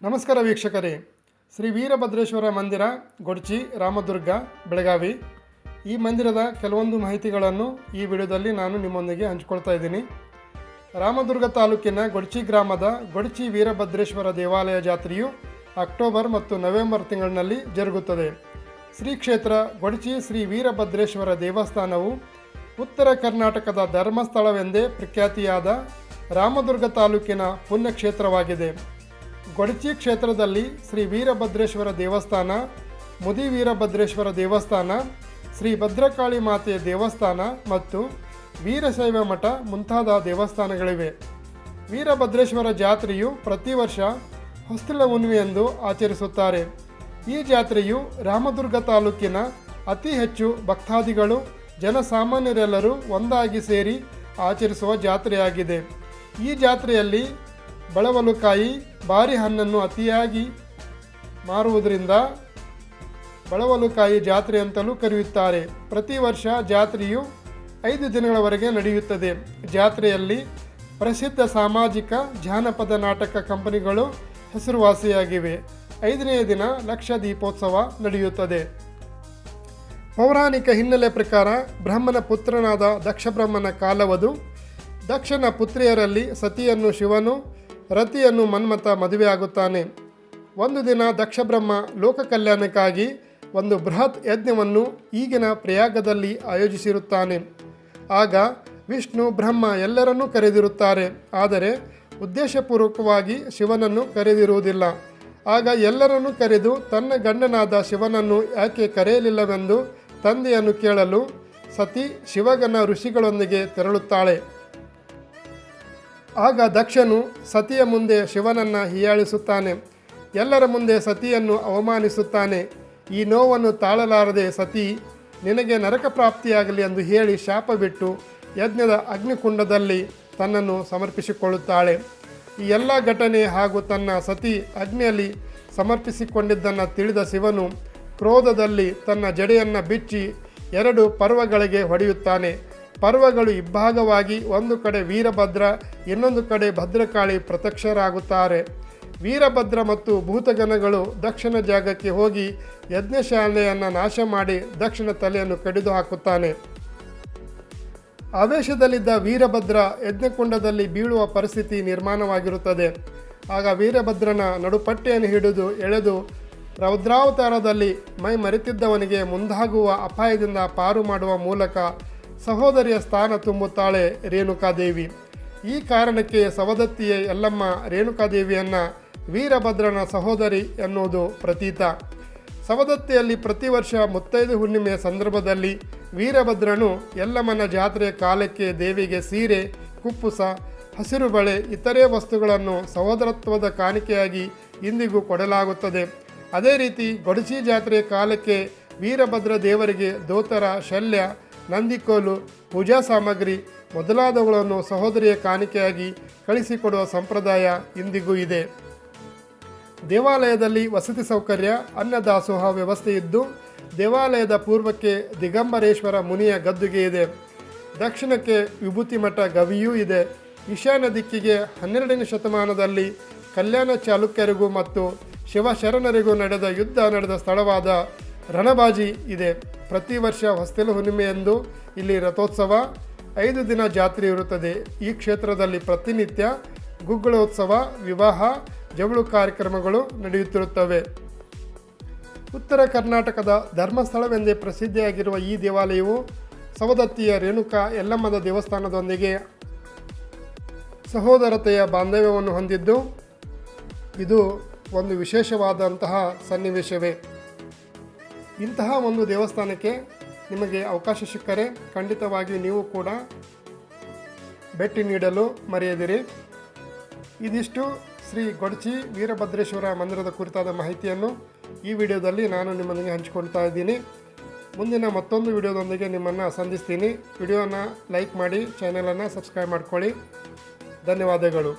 ನಮಸ್ಕಾರ ವೀಕ್ಷಕರೇ, ಶ್ರೀ ವೀರಭದ್ರೇಶ್ವರ ಮಂದಿರ ಗೊಡ್ಚಿ ರಾಮದುರ್ಗ ಬೆಳಗಾವಿ. ಈ ಮಂದಿರದ ಕೆಲವೊಂದು ಮಾಹಿತಿಗಳನ್ನು ಈ ವಿಡಿಯೋದಲ್ಲಿ ನಾನು ನಿಮ್ಮೊಂದಿಗೆ ಹಂಚಿಕೊಳ್ತಾ ಇದ್ದೀನಿ. ರಾಮದುರ್ಗ ತಾಲೂಕಿನ ಗೊಡ್ಚಿ ಗ್ರಾಮದ ಗೊಡ್ಚಿ ವೀರಭದ್ರೇಶ್ವರ ದೇವಾಲಯ ಜಾತ್ರೆಯು ಅಕ್ಟೋಬರ್ ಮತ್ತು ನವೆಂಬರ್ ತಿಂಗಳಿನಲ್ಲಿ ಜರುಗುತ್ತದೆ. ಶ್ರೀ ಕ್ಷೇತ್ರ ಗೊಡ್ಚಿ ಶ್ರೀ ವೀರಭದ್ರೇಶ್ವರ ದೇವಸ್ಥಾನವು ಉತ್ತರ ಕರ್ನಾಟಕದ ಧರ್ಮಸ್ಥಳವೆಂದೇ ಪ್ರಖ್ಯಾತಿಯಾದ ರಾಮದುರ್ಗ ತಾಲೂಕಿನ ಪುಣ್ಯಕ್ಷೇತ್ರವಾಗಿದೆ. ಗೊಡ್ಚಿ ಕ್ಷೇತ್ರದಲ್ಲಿ ಶ್ರೀ ವೀರಭದ್ರೇಶ್ವರ ದೇವಸ್ಥಾನ, ಮುದಿ ವೀರಭದ್ರೇಶ್ವರ ದೇವಸ್ಥಾನ, ಶ್ರೀ ಭದ್ರಕಾಳಿ ಮಾತೆಯ ದೇವಸ್ಥಾನ ಮತ್ತು ವೀರಶೈವ ಮಠ ಮುಂತಾದ ದೇವಸ್ಥಾನಗಳಿವೆ. ವೀರಭದ್ರೇಶ್ವರ ಜಾತ್ರೆಯು ಪ್ರತಿ ವರ್ಷ ಹೊಸ್ತಿಲ ಹುಣ್ಣಿಮೆಯೆಂದು ಆಚರಿಸುತ್ತಾರೆ. ಈ ಜಾತ್ರೆಯು ರಾಮದುರ್ಗ ತಾಲೂಕಿನ ಅತಿ ಹೆಚ್ಚು ಭಕ್ತಾದಿಗಳು ಜನಸಾಮಾನ್ಯರೆಲ್ಲರೂ ಒಂದಾಗಿ ಸೇರಿ ಆಚರಿಸುವ ಜಾತ್ರೆಯಾಗಿದೆ. ಈ ಜಾತ್ರೆಯಲ್ಲಿ ಬಳವಲುಕಾಯಿ ಬಾರಿ ಹಣ್ಣನ್ನು ಅತಿಯಾಗಿ ಮಾರುವುದರಿಂದ ಬಳವಲುಕಾಯಿ ಜಾತ್ರೆ ಅಂತಲೂ ಕರೆಯುತ್ತಾರೆ. ಪ್ರತಿ ವರ್ಷ ಜಾತ್ರೆಯು 5 ದಿನಗಳವರೆಗೆ ನಡೆಯುತ್ತದೆ. ಜಾತ್ರೆಯಲ್ಲಿ ಪ್ರಸಿದ್ಧ ಸಾಮಾಜಿಕ ಜಾನಪದ ನಾಟಕ ಕಂಪನಿಗಳು ಹೆಸರುವಾಸಿಯಾಗಿವೆ. 5ನೇ ದಿನ ಲಕ್ಷ ದೀಪೋತ್ಸವ ನಡೆಯುತ್ತದೆ. ಪೌರಾಣಿಕ ಹಿನ್ನೆಲೆ ಪ್ರಕಾರ ಬ್ರಹ್ಮನ ಪುತ್ರನಾದ ದಕ್ಷಬ್ರಹ್ಮನ ಕಾಲವದು. ದಕ್ಷನ ಪುತ್ರಿಯರಲ್ಲಿ ಸತಿಯನ್ನು ಶಿವನು, ರತಿಯನ್ನು ಮನ್ಮಥ ಮದುವೆಯಾಗುತ್ತಾನೆ. ಒಂದು ದಿನ ದಕ್ಷಬ್ರಹ್ಮ ಲೋಕ ಕಲ್ಯಾಣಕ್ಕಾಗಿ ಒಂದು ಬೃಹತ್ ಯಜ್ಞವನ್ನು ಈಗಿನ ಪ್ರಯಾಗದಲ್ಲಿ ಆಯೋಜಿಸಿರುತ್ತಾನೆ. ಆಗ ವಿಷ್ಣು ಬ್ರಹ್ಮ ಎಲ್ಲರನ್ನೂ ಕರೆದಿರುತ್ತಾರೆ, ಆದರೆ ಉದ್ದೇಶಪೂರ್ವಕವಾಗಿ ಶಿವನನ್ನು ಕರೆದಿರುವುದಿಲ್ಲ. ಆಗ ಎಲ್ಲರನ್ನೂ ಕರೆದು ತನ್ನ ಗಂಡನಾದ ಶಿವನನ್ನು ಯಾಕೆ ಕರೆಯಲಿಲ್ಲವೆಂದು ತಂದೆಯನ್ನು ಕೇಳಲು ಸತಿ ಶಿವಗಣ ಋಷಿಗಳೊಂದಿಗೆ ತೆರಳುತ್ತಾಳೆ. ಆಗ ದಕ್ಷನು ಸತಿಯ ಮುಂದೆ ಶಿವನನ್ನು ಹೀಯಾಳಿಸುತ್ತಾನೆ. ಎಲ್ಲರ ಮುಂದೆ ಸತಿಯನ್ನು ಅವಮಾನಿಸುತ್ತಾನೆ. ಈ ನೋವನ್ನು ತಾಳಲಾರದೆ ಸತಿ ನಿನಗೆ ನರಕ ಪ್ರಾಪ್ತಿಯಾಗಲಿ ಎಂದು ಹೇಳಿ ಶಾಪ ಬಿಟ್ಟು ಯಜ್ಞದ ಅಗ್ನಿಕುಂಡದಲ್ಲಿ ತನ್ನನ್ನು ಸಮರ್ಪಿಸಿಕೊಳ್ಳುತ್ತಾಳೆ. ಈ ಎಲ್ಲ ಘಟನೆ ಹಾಗೂ ತನ್ನ ಸತಿ ಅಗ್ನಿಯಲ್ಲಿ ಸಮರ್ಪಿಸಿಕೊಂಡಿದ್ದನ್ನು ತಿಳಿದ ಶಿವನು ಕ್ರೋಧದಲ್ಲಿ ತನ್ನ ಜಡೆಯನ್ನು ಬಿಚ್ಚಿ 2 ಪರ್ವಗಳಿಗೆ ಹೊಡೆಯುತ್ತಾನೆ. ಪರ್ವಗಳು ಇಬ್ಬಾಗವಾಗಿ ಒಂದು ಕಡೆ ವೀರಭದ್ರ, ಇನ್ನೊಂದು ಕಡೆ ಭದ್ರಕಾಳಿ ಪ್ರತ್ಯಕ್ಷರಾಗುತ್ತಾರೆ. ವೀರಭದ್ರ ಮತ್ತು ಭೂತಗಣಗಳು ದಕ್ಷಿಣ ಜಾಗಕ್ಕೆ ಹೋಗಿ ಯಜ್ಞಶಾಲೆಯನ್ನು ನಾಶ ಮಾಡಿ ದಕ್ಷಿಣ ತಲೆಯನ್ನು ಕಡಿದು ಹಾಕುತ್ತಾನೆ. ಆವೇಶದಲ್ಲಿದ್ದ ವೀರಭದ್ರ ಯಜ್ಞಕುಂಡದಲ್ಲಿ ಬೀಳುವ ಪರಿಸ್ಥಿತಿ ನಿರ್ಮಾಣವಾಗಿರುತ್ತದೆ. ಆಗ ವೀರಭದ್ರನ ನಡುಪಟ್ಟೆಯನ್ನು ಹಿಡಿದು ಎಳೆದು ರೌದ್ರಾವತಾರದಲ್ಲಿ ಮೈ ಮರೆತಿದ್ದವನಿಗೆ ಮುಂದಾಗುವ ಅಪಾಯದಿಂದ ಪಾರು ಮಾಡುವ ಮೂಲಕ ಸಹೋದರಿಯ ಸ್ಥಾನ ತುಂಬುತ್ತಾಳೆ ರೇಣುಕಾದೇವಿ. ಈ ಕಾರಣಕ್ಕೆ ಸವದತ್ತಿಯ ಯಲ್ಲಮ್ಮ ರೇಣುಕಾದೇವಿಯನ್ನು ವೀರಭದ್ರನ ಸಹೋದರಿ ಎನ್ನುವುದು ಪ್ರತೀತ. ಸವದತ್ತಿಯಲ್ಲಿ ಪ್ರತಿ ವರ್ಷ ಮುತ್ತೈದೆ ಹುಣ್ಣಿಮೆಯ ಸಂದರ್ಭದಲ್ಲಿ ವೀರಭದ್ರನು ಯಲ್ಲಮ್ಮನ ಜಾತ್ರೆಯ ಕಾಲಕ್ಕೆ ದೇವಿಗೆ ಸೀರೆ, ಕುಪ್ಪುಸ, ಹಸಿರು ಬಳೆ, ಇತರೆ ವಸ್ತುಗಳನ್ನು ಸಹೋದರತ್ವದ ಕಾಣಿಕೆಯಾಗಿ ಇಂದಿಗೂ ಕೊಡಲಾಗುತ್ತದೆ. ಅದೇ ರೀತಿ ಗೊಡ್ಚಿ ಜಾತ್ರೆಯ ಕಾಲಕ್ಕೆ ವೀರಭದ್ರ ದೇವರಿಗೆ ದೋತರ, ಶಲ್ಯ, ನಂದಿಕೋಲು, ಪೂಜಾ ಸಾಮಗ್ರಿ ಮೊದಲಾದವುಗಳನ್ನು ಸಹೋದರಿಯ ಕಾಣಿಕೆಯಾಗಿ ಕಳಿಸಿಕೊಡುವ ಸಂಪ್ರದಾಯ ಇಂದಿಗೂ ಇದೆ. ದೇವಾಲಯದಲ್ಲಿ ವಸತಿ ಸೌಕರ್ಯ, ಅನ್ನದಾಸೋಹ ವ್ಯವಸ್ಥೆ ಇದ್ದು, ದೇವಾಲಯದ ಪೂರ್ವಕ್ಕೆ ದಿಗಂಬರೇಶ್ವರ ಮುನಿಯ ಗದ್ದುಗೆ ಇದೆ. ದಕ್ಷಿಣಕ್ಕೆ ವಿಭೂತಿ ಮಠ ಗವಿಯೂ ಇದೆ. ಈಶಾನ್ಯ ದಿಕ್ಕಿಗೆ 12ನೇ ಶತಮಾನದಲ್ಲಿ ಕಲ್ಯಾಣ ಚಾಲುಕ್ಯರಿಗೂ ಮತ್ತು ಶಿವಶರಣರಿಗೂ ಯುದ್ಧ ನಡೆದ ಸ್ಥಳವಾದ ರಣಬಾಜಿ ಇದೆ. ಪ್ರತಿ ವರ್ಷ ಹೊಸ್ತಿಲ ಹುಣ್ಣಿಮೆಯಂದು ಇಲ್ಲಿ ರಥೋತ್ಸವ, 5 ದಿನ ಜಾತ್ರೆ ಇರುತ್ತದೆ. ಈ ಕ್ಷೇತ್ರದಲ್ಲಿ ಪ್ರತಿನಿತ್ಯ ಗುಗ್ಗಳೋತ್ಸವ, ವಿವಾಹ, ಜವಳು ಕಾರ್ಯಕ್ರಮಗಳು ನಡೆಯುತ್ತಿರುತ್ತವೆ. ಉತ್ತರ ಕರ್ನಾಟಕದ ಧರ್ಮಸ್ಥಳವೆಂದೇ ಪ್ರಸಿದ್ಧಿಯಾಗಿರುವ ಈ ದೇವಾಲಯವು ಸವದತ್ತಿಯ ರೇಣುಕಾ ಯಲ್ಲಮ್ಮನ ದೇವಸ್ಥಾನದೊಂದಿಗೆ ಸಹೋದರತೆಯ ಬಾಂಧವ್ಯವನ್ನು ಹೊಂದಿದ್ದು, ಇದು ಒಂದು ವಿಶೇಷವಾದಂತಹ ಸನ್ನಿವೇಶವೇ. ಇಂತಹ ಒಂದು ದೇವಸ್ಥಾನಕ್ಕೆ ನಿಮಗೆ ಅವಕಾಶ ಸಿಕ್ಕರೆ ಖಂಡಿತವಾಗಿ ನೀವು ಕೂಡ ಭೇಟಿ ನೀಡಲು ಮರೆಯದಿರಿ. ಇದಿಷ್ಟು ಶ್ರೀ ಗೊಡ್ಚಿ ವೀರಭದ್ರೇಶ್ವರ ಮಂದಿರದ ಕುರಿತಾದ ಮಾಹಿತಿಯನ್ನು ಈ ವಿಡಿಯೋದಲ್ಲಿ ನಾನು ನಿಮ್ಮೊಂದಿಗೆ ಹಂಚಿಕೊಳ್ತಾ ಇದ್ದೀನಿ. ಮುಂದಿನ ಮತ್ತೊಂದು ವಿಡಿಯೋದೊಂದಿಗೆ ನಿಮ್ಮನ್ನು ಸಂಧಿಸ್ತೀನಿ. ವಿಡಿಯೋನ ಲೈಕ್ ಮಾಡಿ, ಚಾನಲನ್ನು ಸಬ್ಸ್ಕ್ರೈಬ್ ಮಾಡ್ಕೊಳ್ಳಿ. ಧನ್ಯವಾದಗಳು.